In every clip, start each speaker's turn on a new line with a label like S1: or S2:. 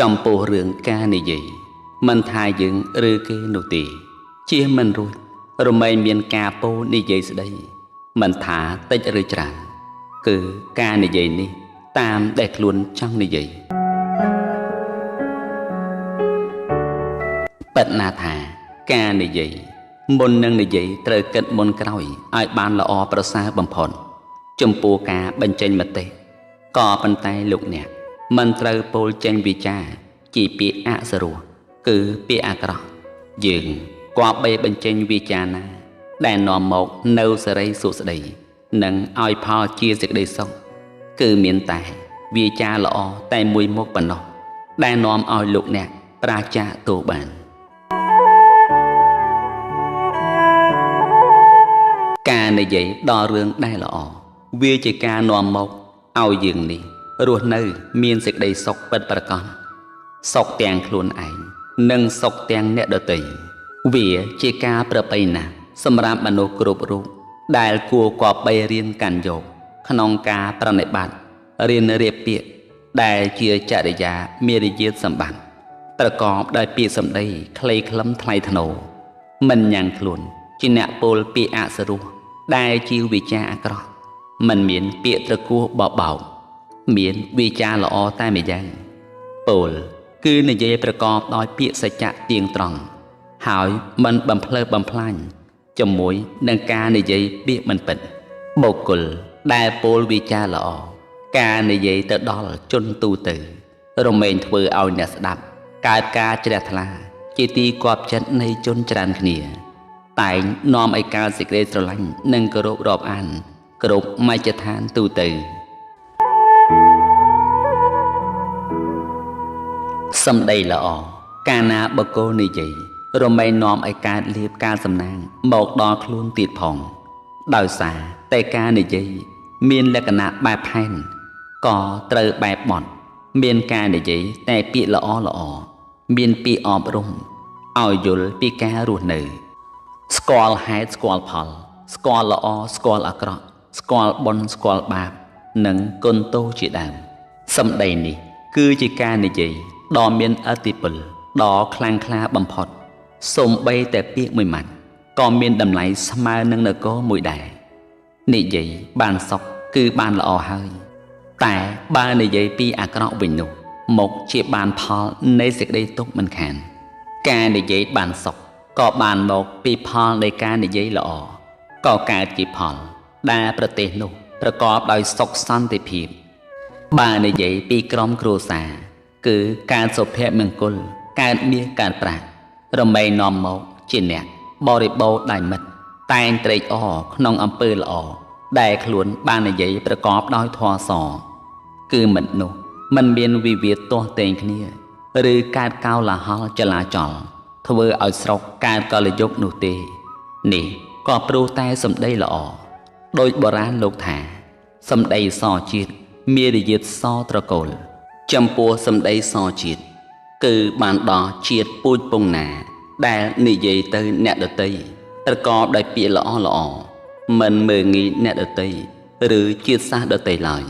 S1: ចំពោះរឿងការនិយាយមិនថាយើងឬគេនោះទេជៀសមិនរួចរមែងមានការពោលនិយាយស្ដីមិនថាតិចឬច្រើនគឺការនិយាយនេះតាមដែលខ្លួនចង់និយាយពិតណាស់ថាការនិយាយមុននឹងនិយាយត្រូវគិតមុនក្រោយឲ្យបានល្អប្រសើរបំផុតចំពោះការបញ្ចេញមតិក៏ប៉ុន្តែលោកអ្នកមិនត្រូវពោលចេញវាចាជាពាក្យអសរោះគឺពាក្យអាក្រក់យើងគប្បីបញ្ចេញវាចាណាដែលនាំមកនៅសេរីសុខស្ដីនិងឲ្យផលជាសេចក្តីសុខគឺមានតែវាចាល្អតែមួយមុខប៉ុណ្ណោះដែលនាំឲ្យលោកអ្នកប្រាចាទោបានការនិយាយដល់រឿងដែលល្អវាជាការនាំមកឲ្យយើងនេះរស់នៅមានសេចក្តីសុខពិតប្រាកដសុខទាំងខ្លួនឯងនិងសុខទាំងអ្នកដទៃវាជាការប្រពៃណាស់សម្រាប់មនុស្សគ្រប់រូបដែលគួរគប្បីរៀនកាន់យកក្នុងការប្រណិប័តរៀនរៀបពាក្យដែលជាចរិយាមារយាទសម្បត្តិប្រកបដោយពាក្យសម្ដីខ្លីខ្លឹមថ្លៃថ្នូរមិនញ៉ាំងខ្លួនជាអ្នកពោលពាក្យអសរោះដែលជាវិចារអាក្រក់មិនមានពាក្យត្រគោះបបោកមានវិចារល្អតែម្យ៉ាងពោលគឺនិយាយប្រកបដោយពាក្យសច្ចៈទៀងត្រង់ហើយមិនបំភ្លើបំផ្លាញជាមួយនឹងការនិយាយពាក្យមិនពិតបុគ្គលដែលពោលវិចារល្អការនិយាយទៅដល់ជនទូទៅរមែងធ្វើឲ្យអ្នកស្ដាប់កើតការជ្រះថ្លាជាទីគាប់ចិត្តនៃជនច្រើនគ្នាតែងនាំឲ្យកើតសេចក្តីស្រឡាញ់និងគោរពរាប់អានគ្រប់មជ្ឈដ្ឋានទូទៅសម្ដីល្អកាលណាបុគ្គលនិយាយរមែងនាំឲ្យកើតលៀបការសំណាងមកដល់ខ្លួនទៀតផងដោយសារតែការនិយាយមានលក្ខណៈបែបផែនក៏ត្រូវបែបបត់មានការនិយាយតែពាក្យល្អល្អមានពាក្យអប់រំឲ្យយល់ពីការរស់នៅស្គាល់ហេតុស្គាល់ផលស្គាល់ល្អស្គាល់អាក្រក់ស្គាល់បុណ្យស្គាល់បាបនិងគុណទោសជាដើមសម្ដីនេះគឺជាការនិយាយដ៏មានឥទ្ធិពលដ៏ខ្លាំងក្លាបំផុតសូម្បីតែពាក្យមួយម៉ាត់ក៏មានតម្លៃស្មើនឹងនគរមួយដែរនិយាយបានសុខគឺបានល្អហើយតែបើនិយាយពីអាក្រក់វិញនោះមកជាបានផលនៃសេចក្តីទុក្ខមិនខានការនិយាយបានសុខក៏បានមកពីផលនៃការនិយាយល្អក៏កើតជាផលដែលប្រទេសនោះប្រកបដោយសុខសន្តិភាពបើនិយាយពីក្រុមគ្រួសារគឺការសុភមង្គលកើតមាសកើតប្រាក់រមែងនាំមកជាអ្នកបរិបូរណ៍ដោយមិត្តតែងត្រេកអរក្នុងអំពើល្អដែលខ្លួនបាននិយាយប្រកបដោយធម៌សគឺមិត្តនោះមិនមានវិវាទទាស់ទែងគ្នាឬកើតកោលាហលចលាចលធ្វើឲ្យស្រុកកើតកលយុគនោះទេនេះក៏ព្រោះតែសម្ដីល្អដោយបុរាណលោកថាសម្ដីសជាតិមារយាទសត្រកូលចំពោះសម្ដីសជាតិគឺបានដល់ជាតិពូជពងណាដែលនិយាយទៅអ្នកដទៃប្រកបដោយពាក្យល្អល្អមិនមើលងាយអ្នកដទៃឬជាតិសាសន៍ដទៃឡើយ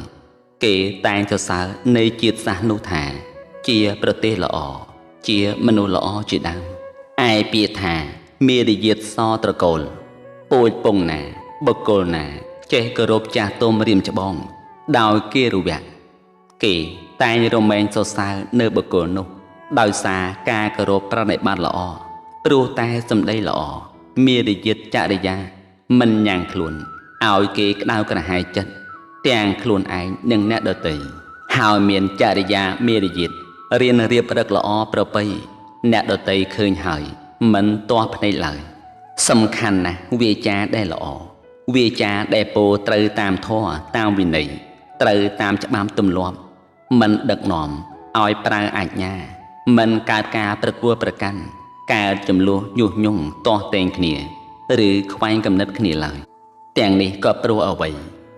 S1: គេតែងសរសើរនៃជាតិសាសន៍នោះថាជាប្រទេសល្អជាមនុស្សល្អជាដើមឯពាក្យថាមារយាទសត្រកូលពូជពងណាបុគ្គលណាចេះគោរពចាស់ទុំរៀមច្បងដោយគេរវៈគេតែងរមែងសរសើរនៅបុគ្គលនោះដោយសារការគោរពប្រណិប័តល្អព្រោះតែសម្ដីល្អមារយាទចរិយាមិនញ៉ាំងខ្លួនឲ្យគេក្តៅក្រហាយចិត្តទាំងខ្លួនឯងនិងអ្នកដទៃហើយមានចរិយាមារយាទរៀនរៀបរឹកល្អប្រពៃអ្នកដទៃឃើញហើយមិនទាស់ភ្នែកឡើយសំខាន់ណាស់វាចាដែលល្អវាចាដែលពោលត្រូវតាមធម៌តាមវិន័យត្រូវតាមច្បាប់ទម្លាប់មិនដឹកនាំឲ្យប្រើអាជ្ញាមិនកើតការប្រគួតប្រកាន់កើតចំនួនញុះញង់ទាស់ទែងគ្នាឬខ្វែងគំនិតគ្នាឡើយទាំងនេះក៏ព្រោះអ្វី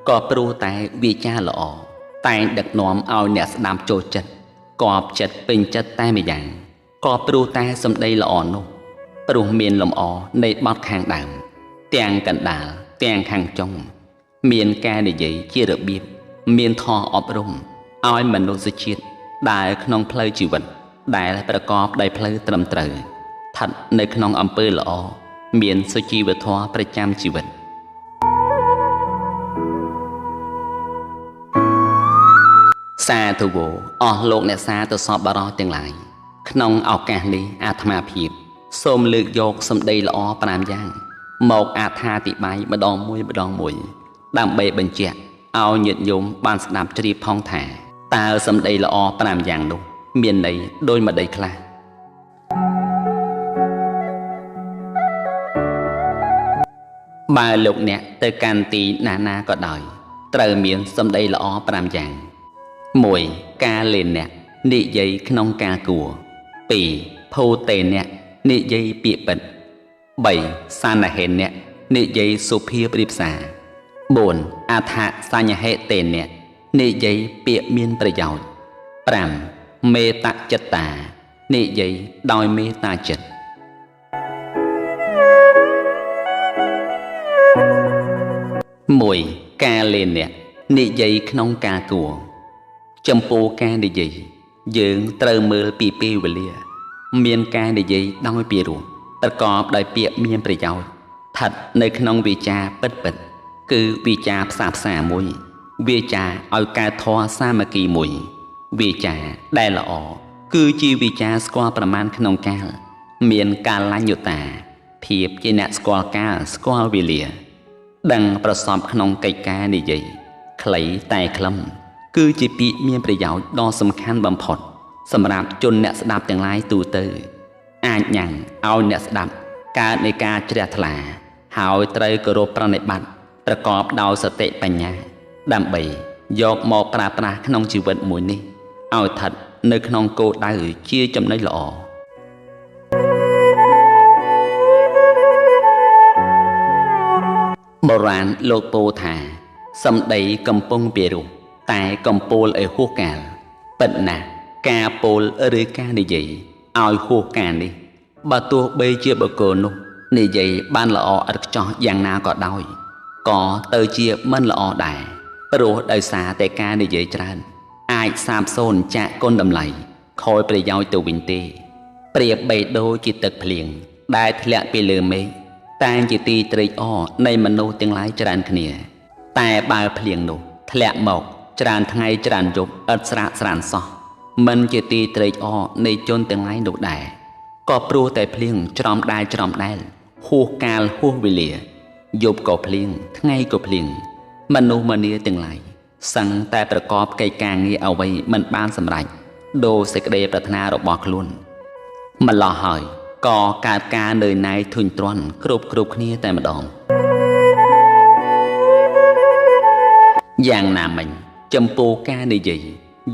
S1: ក៏ព្រោះតែវាចាល្អតែងដឹកនាំឲ្យអ្នកស្ដាប់ចូលចិត្តគប់ចិត្តពេញចិត្តតែម្យ៉ាងក៏ព្រោះតែសម្ដីល្អនោះព្រោះមានលំអនៃបទខាងដើមទាំងកណ្ដាលទាំងខាងចុងមានការនិយាយជារបៀបមានធម៌អប់រំឲ្យមនុស្សជាតិដើរក្នុងផ្លូវជីវិត ដែលប្រកបដោយផ្លូវត្រឹមត្រូវស្ថិតនៅក្នុងអំពើល្អមានសុជីវធម៌ប្រចាំជីវិតសាធុវោអស់លោកអ្នកសាទសពបរោះទាំងឡាយក្នុងឱកាសនេះអាត្មាភាពសូមលើកយកសម្ដីល្អ5យ៉ាងមកអត្ថាធិប្បាយម្ដងមួយដើម្បីបញ្ជាក់ឲ្យញាតិញោមបានស្ដាប់ជ្រាបផងថាតើសម្ដីល្អ5យ៉ាងនោះមានន័យដូចម្ដេចខ្លះបើលោកអ្នកទៅកាន់ទីណាក៏ដោយត្រូវមានសម្ដីល្អ5យ៉ាង 1. ការលេងអ្នកនិយាយក្នុងការគួរ 2. ភូតេអ្នកនិយាយពាក្យពិត 3. សានហេនអ្នកនិយាយសុភាប្រៀបសារ 4. អថសញ្ញហេតេអ្នកនិយាយពាក្យមានប្រយោជន៍ 5. មេតចិត្តតានិយាយដោយមេត្តាចិត្ត 1. ការលេងអ្នកនិយាយក្នុងការគួរចំពោះការនិយាយយើងត្រូវមើលពីពេលវេលាមានការនិយាយដោយពីរោះប្រកបដោយពាក្យមានប្រយោជន៍ស្ថិតនៅក្នុងវាចាពិតគឺវាចាផ្សះផ្សាមួយវាចាឲ្យកើតធម៌សាមគ្គីមួយវាចាដែលល្អគឺជាវាចាស្គាល់ប្រមាណក្នុងកាលមានកាលញ្ញុតាភាពជាអ្នកស្គាល់កាលស្គាល់វេលាដឹងប្រសពក្នុងកិច្ចការនិយាយខ្លីតែខ្លឹមគឺជាពាក្យមានប្រយោជន៍ដ៏សំខាន់បំផុតសម្រាប់ជនអ្នកស្ដាប់ទាំងឡាយទូទៅអាចញ៉ាំងឲ្យអ្នកស្ដាប់កើតនៃការជ្រះថ្លាហើយត្រូវគោរពប្រណិប័តប្រកបដោយសតិបញ្ញាដើម្បីយកមកប្រើប្រាស់ក្នុងជីវិតមួយនេះឲ្យស្ថិតនៅក្នុងគោលដៅជាចំណុចល្អបុរាណលោកពោលថាសម្ដីកំពុងពីរោះតែកំពូលឲ្យហួសកាលពិតណាស់ការពោលឬការនិយាយឲ្យហួសកាលនេះបើទោះបីជាបុគ្គលនោះនិយាយបានល្អឥតខ្ចោះយ៉ាងណាក៏ដោយក៏ទៅជាមិនល្អដែរព្រោះដោយសារតែការនិយាយច្រើនអាចសាបសូន្យចាកគុណតម្លៃខូចប្រយោជន៍ទៅវិញទេប្រៀបបីដូចជាទឹកភ្លៀងដែលធ្លាក់ពីលើមេឃតែងជាទីត្រេកអរនៃមនុស្សទាំងឡាយច្រើនគ្នាតែបើភ្លៀងនោះធ្លាក់មកច្រើនថ្ងៃច្រើនយប់ឥតស្រាកស្រានសោះមិនជាទីត្រេកអរនៃជនទាំងឡាយនោះដែរក៏ព្រោះតែភ្លៀងច្រំដែលហួសកាលហួសវេលាយប់ក៏ភ្លៀងថ្ងៃក៏ភ្លៀងមនុស្សម្នាទាំងឡាយសឹងតែប្រកបកិច្ចការងារអ្វីមិនបានសម្រេចដោយសេចក្តីប្រាថ្នារបស់ខ្លួនម្ល៉េះហើយក៏កើតការនឿយណាយធុញទ្រាន់គ្រប់គ្នាតែម្ដងយ៉ាងណាមិញចំពោះការនិយាយ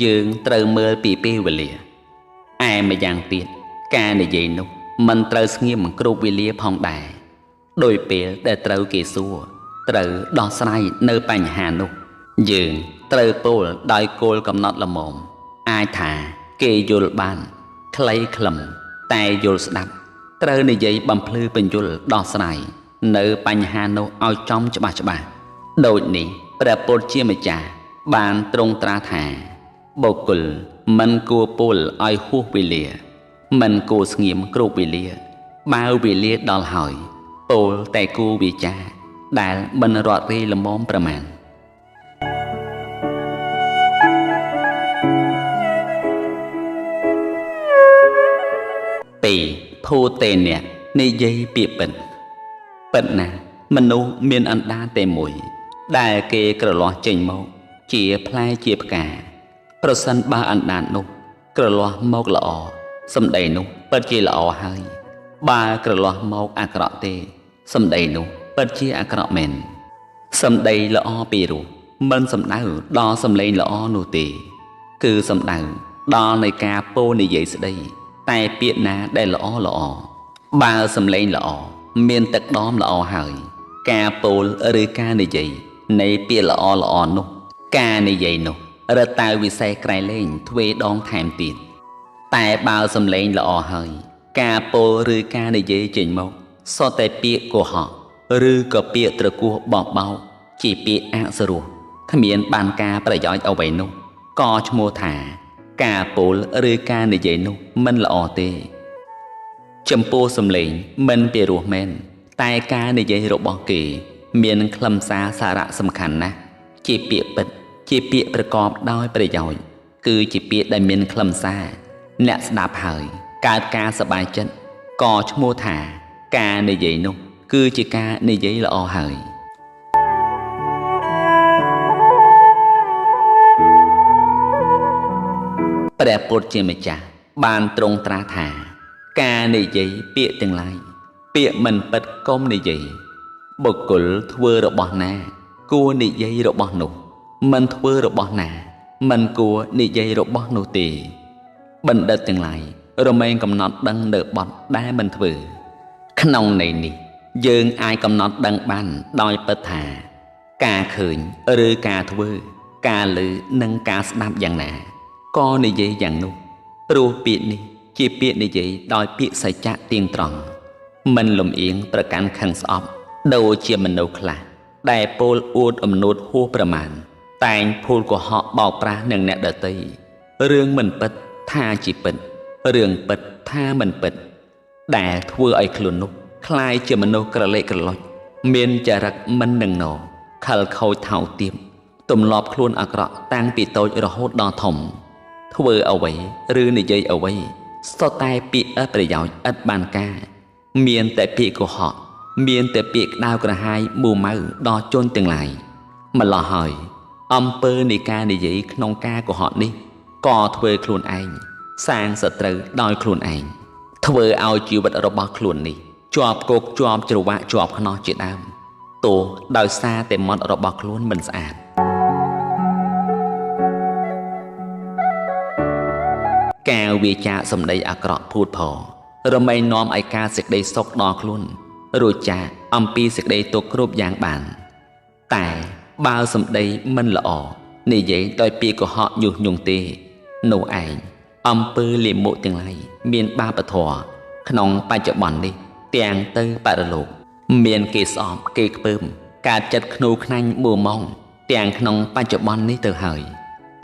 S1: យើងត្រូវមើលពីពេលវេលាឯម្យ៉ាងទៀតការនិយាយនោះមិនត្រូវស្ងៀមគ្រប់វេលាផងដែរដោយពេលដែលត្រូវគេសួរត្រូវដោះស្រាយនៅបញ្ហានោះយើងត្រូវពោលដោយគោលកំណត់ល្មមអាចថាគេយល់បានខ្លីខ្លឹមតែយល់ស្ដាប់ត្រូវនិយាយបំភ្លឺបញ្យលដោះស្រាយនៅបញ្ហានោះឲ្យចំច្បាស់ដូចនេះព្រះពុទ្ធជាម្ចាស់បានទ្រង់ត្រាស់ថាបុគ្គលមិនគួរពោលឲ្យហួសវេលាមិនគួរស្ងៀមគ្រប់វេលាបើវេលាដល់ហើយពោលតែគួរវាចាដែលមិនរត់រីល្មមប្រមាណភូតេអ្នកនិយាយពាក្យពិតណាស់មនុស្សមានអណ្ដាតតែមួយដែលគេក្រលាស់ចេញមកជាផ្លែជាផ្កាប្រសិនបើអណ្ដាតនោះក្រលាស់មកល្អសម្ដីនោះពិតជាល្អហើយបើក្រលាស់មកអាក្រក់ទេសម្ដីនោះពិតជាអាក្រក់មែនសម្ដីល្អពីរោះមិនសំដៅដល់សម្លេងល្អនោះទេគឺសំដៅដល់នៃការពោលនិយាយស្ដីតែពាក្យណាដែលល្អបើសម្លេងល្អមានទឹកដមល្អហើយការពោលឬការនិយាយនៃពាក្យល្អនោះការនិយាយនោះរត់ទៅវិសេសក្រៃលែងទ្វេដងថែមទៀតតែបើសម្លេងល្អហើយការពោលឬការនិយាយចេញមកសុទ្ធតែពាក្យកុហកឬក៏ពាក្យត្រគោះបោកបោកជាពាក្យអសុរោះគ្មានបានការប្រយោជន៍អ្វីនោះក៏ឈ្មោះថា ការពោលឬការនិយាយនោះមិនល្អទេចំពោះសំឡេងមិនពីរោះមែនតែការនិយាយរបស់គេមានខ្លឹមសារសារៈសំខាន់ណាស់ជាពាក្យពិតជាពាក្យប្រកបដោយប្រយោជន៍គឺជាពាក្យដែលមានខ្លឹមសារអ្នកស្ដាប់ហើយកើតការសប្បាយចិត្តក៏ឈ្មោះថាការនិយាយនោះគឺជាការនិយាយល្អហើយព្រះពុទ្ធជាម្ចាស់បានទ្រង់ត្រាស់ថាការនិយាយពាក្យទាំងឡាយពាក្យមិនពិតកុំនិយាយបុគ្គលធ្វើរបស់ណាគួរនិយាយរបស់នោះមិនធ្វើរបស់ណាមិនគួរនិយាយរបស់នោះទេបណ្ឌិតទាំងឡាយរមែងកំណត់ដឹងនៅបទដែលមិនធ្វើក្នុងន័យនេះយើងអាចកំណត់ដឹងបានដោយពិតថាការឃើញឬការធ្វើការឮនិងការស្ដាប់យ៉ាងណាក៏និយាយយ៉ាងនោះព្រោះពាក្យនេះជាពាក្យនិយាយដោយពាក្យសច្ចៈទៀងត្រង់មិនលំអៀងប្រកាន់ខឹងស្អប់ដូចជាមនុស្សខ្លះដែលពោលអួតអំនួតហួសប្រមាណតែងភូលកុហកបោកប្រាស់នឹងអ្នកដទៃរឿងមិនពិតថាជាពិតរឿងពិតថាមិនពិតដែលធ្វើឲ្យខ្លួននោះคล้ายជាមនុស្សក្រឡេកក្រឡុចមានចរិតមិននឹងណខលខូចថោកទាបទម្លាប់ខ្លួនអាក្រក់តាំងពីតូចរហូតដល់ធំធ្វើអ្វីឬនិយាយអ្វីស្ទើរតែពាក្យឥតប្រយោជន៍ឥតបានការមានតែពាក្យកុហកមានតែពាក្យក្តៅក្រហាយមូម៉ៅដល់ជនទាំងឡាយម្ល៉េះហើយអំពើនៃការនិយាយក្នុងការកុហកនេះក៏ធ្វើខ្លួនឯងសាងសត្រូវដោយខ្លួនឯងធ្វើឲ្យជីវិតរបស់ខ្លួននេះជាប់គុកជាប់ច្រវាក់ជាប់ខ្នោះជាដើមទោះដោយសារតែមាត់របស់ខ្លួនមិនស្អាតការវាចាសម្ដីអាក្រក់ភូតផររមែងនាំឲ្យការសេចក្តីសុខដល់ខ្លួនរួចចាកអំពីសេចក្តីទុក្ខគ្រប់យ៉ាងបានតែបើសម្ដីមិនល្អនិយាយដោយពាក្យកុហកញុះញង់ទេនោះឯងអំពើលាមកទាំងឡាយមានបាបធម៌ក្នុងបច្ចុប្បន្ននេះទាំងទៅបរលោកមានគេស្អប់គេខ្ពើមការចិត្តខ្នូខ្នាញ់មួម៉ងទាំងក្នុងបច្ចុប្បន្ននេះទៅហើយ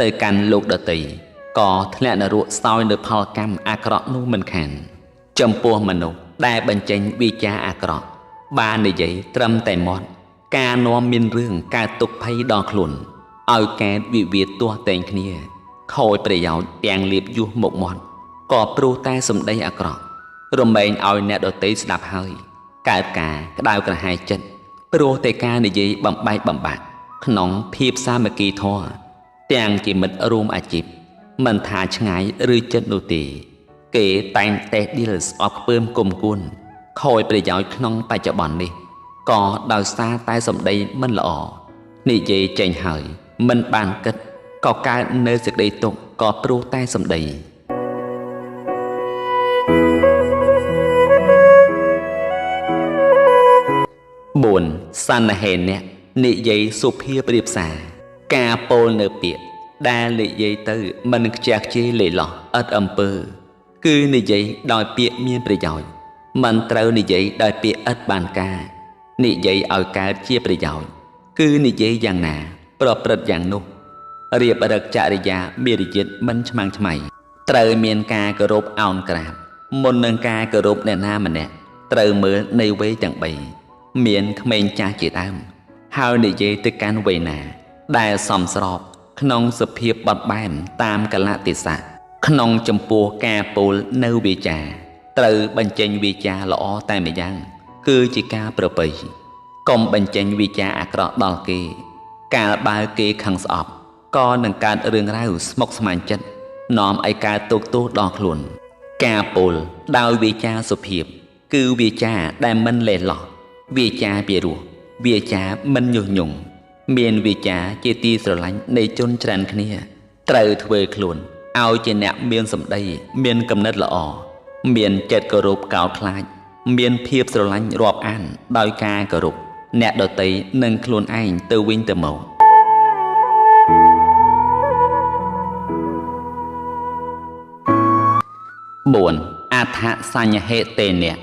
S1: ទៅកាន់លោកដតីក៏ធ្លាក់នរកសោយនៅផលកម្មអាក្រក់នោះមិនខានចំពោះមនុស្សដែលបញ្ចេញវាចាអាក្រក់បាននិយាយត្រឹមតែមាត់ការនាំមានរឿងកើតទុក្ខភ័យដល់ខ្លួនឲ្យកើតវិវាទទាស់តែងគ្នាខូចប្រយោជន៍ទាំងលៀបយុះមុខមាត់ក៏ព្រោះតែសម្ដីអាក្រក់រមែងឲ្យអ្នកដទៃស្ដាប់ហើយកើតការក្តៅក្រហាយចិត្តព្រោះតែការនិយាយបំបែកបំបាក់ក្នុងភាពសាមគ្គីធម៌ទាំងជាមិត្តរួមអាជីពមិនថាឆ្ងាយឬចិត្តនោះទេគេតែងតែឌីលស្អប់ខ្ពើមគុំគួនខូចប្រយោជន៍ក្នុងបច្ចុប្បន្ននេះក៏ដោយសារតែសម្ដីមិនល្អនិយាយចេញហើយមិនបានគិតក៏កើតនៅសេចក្តីទុក្ខក៏ព្រោះតែសម្ដី4សន្ហេនៈនិយាយសុភាប្រៀបសារការពោលនៅពាក្យដែលនិយាយទៅមិនខ្ជះខ្ជាយលេឡោះឥតអំពើគឺនិយាយដោយពាក្យមានប្រយោជន៍មិនត្រូវនិយាយដោយពាក្យឥតបានការនិយាយឲ្យកើតជាប្រយោជន៍គឺនិយាយយ៉ាងណាប្រព្រឹត្តយ៉ាងនោះរៀបរឹកចរិយាមារយាទមិនឆ្មាំងឆ្មៃត្រូវមានការគោរពអោនក្រាបមុននឹងការគោរពអ្នកណាម្នាក់ត្រូវមើលនៃវ័យទាំង3មានក្មេងចាស់ជាដើមហើយនិយាយទៅកាន់វ័យណាដែលសមស្របក្នុងសភាពបត់បែនតាមកលៈទេសៈក្នុងចំពោះការពោលនៅវាចាត្រូវបញ្ចេញវាចាល្អតែម្យ៉ាងគឺជាការប្រពៃកុំបញ្ចេញវាចាអាក្រក់ដល់គេកាលបើគេខឹងស្អប់ក៏នឹងកើតរឿងរ៉ាវស្មុគស្មាញចិត្តនាំឲ្យកើតទុក្ខទោសដល់ខ្លួនការពោលដោយវាចាសុភាពគឺវាចាដែលមិនលេះឡោះវាចាពីរោះវាចាមិនញុះញង់មានវាចាជាទីស្រឡាញ់នៃជនច្រើនគ្នាត្រូវធ្វើខ្លួនឲ្យជាអ្នកមានសម្ដីមានគំនិតល្អមានចិត្តគោរពកោតខ្លាចមានភាពស្រឡាញ់រាប់អានដោយការគោរពអ្នកដទៃនិងខ្លួនឯងទៅវិញទៅមក4អដ្ឋសញ្ញហេតេនៈ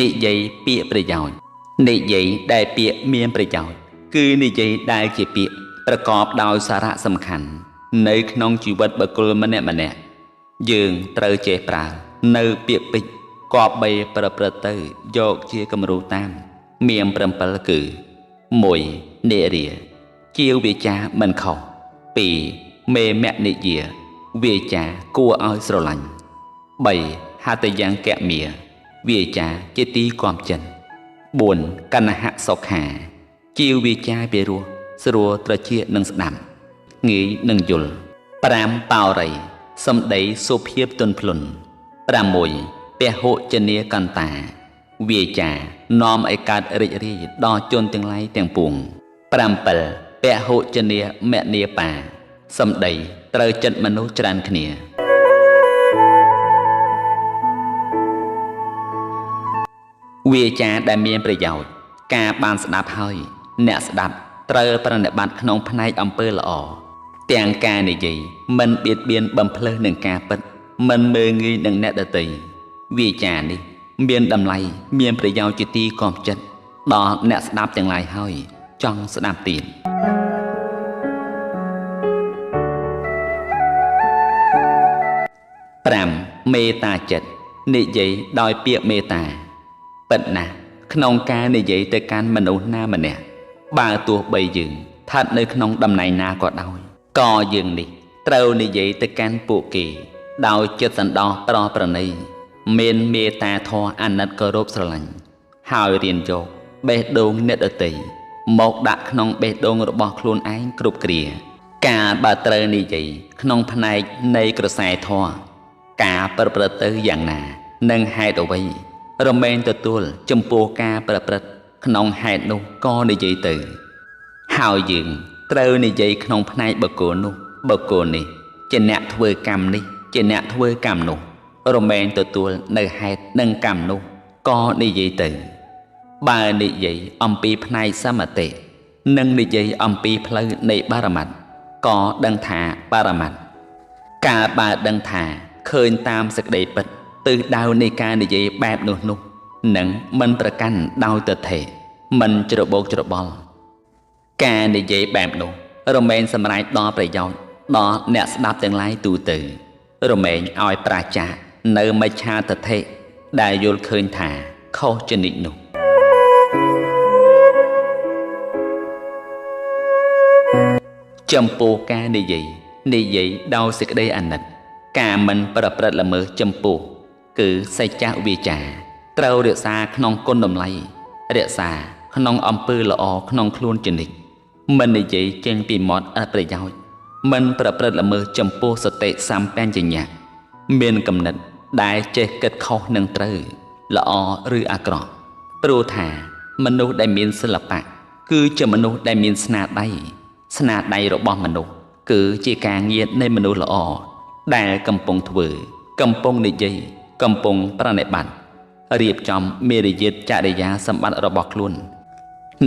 S1: និយាយពាក្យប្រយោជន៍និយាយដែលពាក្យមានប្រយោជន៍គឺនិយាយដែលជាពាក្យប្រកបដោយសារៈសំខាន់នៅក្នុងជីវិតបុគ្គលម្នាក់ យើងត្រូវចេះប្រើនៅពាក្យពេចន៍គប្បីប្រព្រឹត្តទៅយកជាគំរូតាមមាន7គឺ1និរាជាវាចាមិនខុស2មេមនិយាវាចាគួរឲ្យស្រឡាញ់3ហតយ៉ាងកមាវាចាជាទីគាំចិន4កណ្ណហសុខាជាវាចាពីរោះស្រួលត្រជានឹងស្ដាប់ងាយនឹងយល់5បោរីសំដីសុភាពទន់ភ្លន់6ពហុជនីកន្តាវាចានាំឲ្យកើតរីករាយដល់ជនទាំងឡាយទាំងពួង7ពហុជនីមនីបាសំដីត្រូវចិត្តមនុស្សច្រើនគ្នាវាចាដែលមានប្រយោជន៍ការបានស្ដាប់ហើយអ្នកស្ដាប់ត្រូវប្រណិប័តក្នុងផ្នែកអំពើល្អទាំងការនិយាយមិនបៀតបៀនបំភ្លើសនឹងការពិតមិនមើលងាយនឹងអ្នកដទៃវាចានេះមានតម្លៃមានប្រយោជន៍ជាទីគាំចិត្តដល់អ្នកស្ដាប់ទាំងឡាយហើយចង់ស្ដាប់ទៀត5មេត្តាចិត្តនិយាយដោយពាក្យមេត្តាពិតណាស់ក្នុងការនិយាយទៅកាន់មនុស្សណាម្នាក់បើទោះបីយើងស្ថិតនៅក្នុងតំណែងណាក៏ដោយក៏យើងនេះត្រូវនិយាយទៅកាន់ពួកគេដោយចិត្តសន្តោសប្រណីមានមេត្តាធម៌អាណិតគោរពស្រឡាញ់ហើយរៀនយកបេះដូងអ្នកដទៃមកដាក់ក្នុងបេះដូងរបស់ខ្លួនឯងគ្រប់គ្រាការបើត្រូវនិយាយក្នុងផ្នែកនៃក្រសែធម៌ការប្រព្រឹត្តទៅយ៉ាងណានិងហេតុអ្វីរមែងទទួលចំពោះការប្រព្រឹត្តក្នុងហេតុនោះក៏និយាយទៅហើយយើងត្រូវនិយាយក្នុងផ្នែកបុគ្គលនោះបុគ្គលនេះជាអ្នកធ្វើកម្មនេះជាអ្នកធ្វើកម្មនោះរមែងទទួលនៅហេតុនិងកម្មនោះក៏និយាយទៅបើនិយាយអំពីផ្នែកសមតិនិងនិយាយអំពីផ្លូវនៃបរមត្ថក៏ដឹងថាបរមត្ថការបើដឹងថាឃើញតាមសេចក្តីពិតទិសដៅនៃការនិយាយបែបនោះនឹងមិនប្រកាន់ដោយទិដ្ឋិមិនច្របូកច្របល់ការនិយាយបែបនោះរមែងសម្រេចដល់ប្រយោជន៍ដល់អ្នកស្ដាប់ទាំងឡាយទូទៅរមែងឲ្យប្រាចាកនៅមិច្ឆាទិដ្ឋិដែលយល់ឃើញថាខុសជានិច្ចនោះចំពោះការនិយាយដោយសេចក្តីអាណិតការមិនប្រព្រឹត្តល្មើសចំពោះគឺសច្ចៈវាចាត្រូវរក្សាក្នុងគុណតម្លៃរក្សាក្នុងអំពើល្អក្នុងខ្លួនជានិច្ចមិននិយាយចេញពីមាត់អត់ប្រយោជន៍មិនប្រព្រឹត្តល្មើសចំពោះសតិសម្បញ្ញៈមានគំនិតដែលចេះគិតខុសនឹងត្រូវល្អឬអាក្រក់ព្រោះថាមនុស្សដែលមានសិល្បៈគឺជាមនុស្សដែលមានស្នាដៃរបស់មនុស្សគឺជាការងារនៃមនុស្សល្អដែលកំពុងធ្វើកំពុងនិយាយកំពុងប្រណិប័តរៀបចំមេរយាទចរិយាសម្បត្តិរបស់ខ្លួន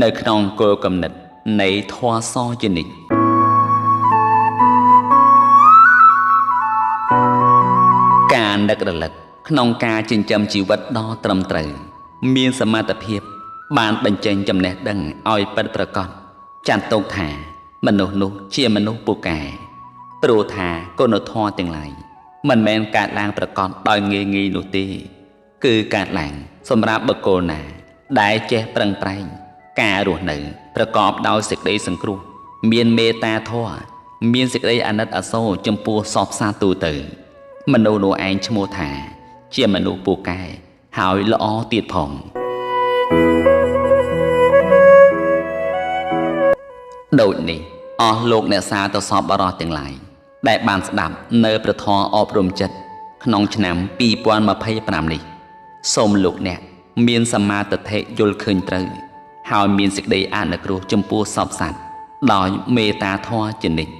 S1: នៅក្នុងគោលគំនិតនៃធម៌សជានិច្ចការនឹករលឹកក្នុងការចិញ្ចឹមជីវិតដ៏ត្រឹមត្រូវមានសមត្ថភាពបានបញ្ចេញចំណេះដឹងឲ្យពិតប្រាកដចាត់ទុកថាមនុស្សនោះជាមនុស្សពូកែព្រោះថាគុណធម៌ទាំងឡាយមិនមែនកើតឡើងប្រកបដោយងាយៗនោះទេគឺកើតឡើងសម្រាប់បុគ្គលណាដែលចេះប្រឹងប្រែងការរស់នៅប្រកបដោយសេចក្តីសង្គ្រោះមានមេត្តាធម៌មានសេចក្តីអាណិតអាសូរចំពោះសពសាទូទៅមនុស្សនោះឯងឈ្មោះថាជាមនុស្សពូកែហើយល្អទៀតផងដូចនេះអស់លោកអ្នកសាទសប្បុរសទាំងឡាយដែលបានស្ដាប់នៅព្រះធម៌អប់រំចិត្តក្នុងឆ្នាំ2025នេះសូមលោកអ្នកមានសមាទិដ្ឋិយល់ឃើញត្រូវហើយមានសេចក្តីអនុគ្រោះចំពោះសពសត្វដោយមេត្តាធម៌ជានិច្ច